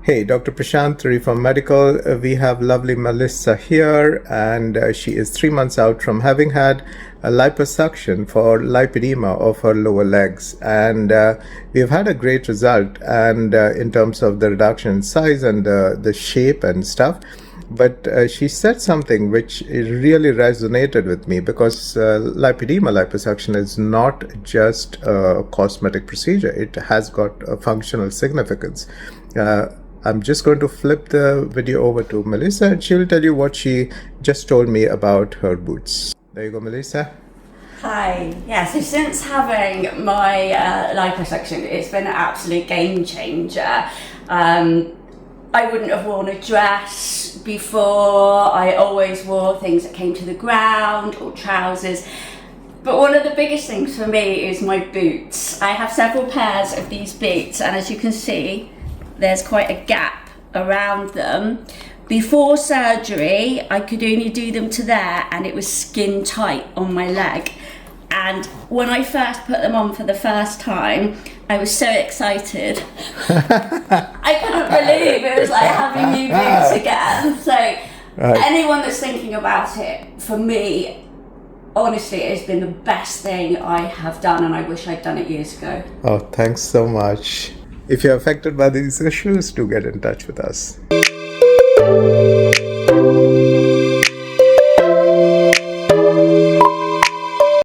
Hey, Dr. Prashant from Medical. We have lovely Melissa here, and she is 3 months out from having had a liposuction for lipedema of her lower legs. And we've had a great result, and in terms of the reduction in size and the shape and stuff. But she said something which really resonated with me, because lipedema liposuction is not just a cosmetic procedure. It has got a functional significance. I'm just going to flip the video over to Melissa, and she'll tell you what she just told me about her boots. There you go, Melissa. Hi. Yeah, so since having my liposuction, it's been an absolute game changer. I wouldn't have worn a dress before. I always wore things that came to the ground or trousers. But one of the biggest things for me is my boots. I have several pairs of these boots, and as you can see, there's quite a gap around them. Before surgery, I could only do them to there, and it was skin tight on my leg. And when I first put them on for the first time, I was so excited. I couldn't believe it was like having new boots again. So anyone that's thinking about it, for me, honestly, it has been the best thing I have done, and I wish I'd done it years ago. Oh, thanks so much. If you're affected by these issues, do get in touch with us.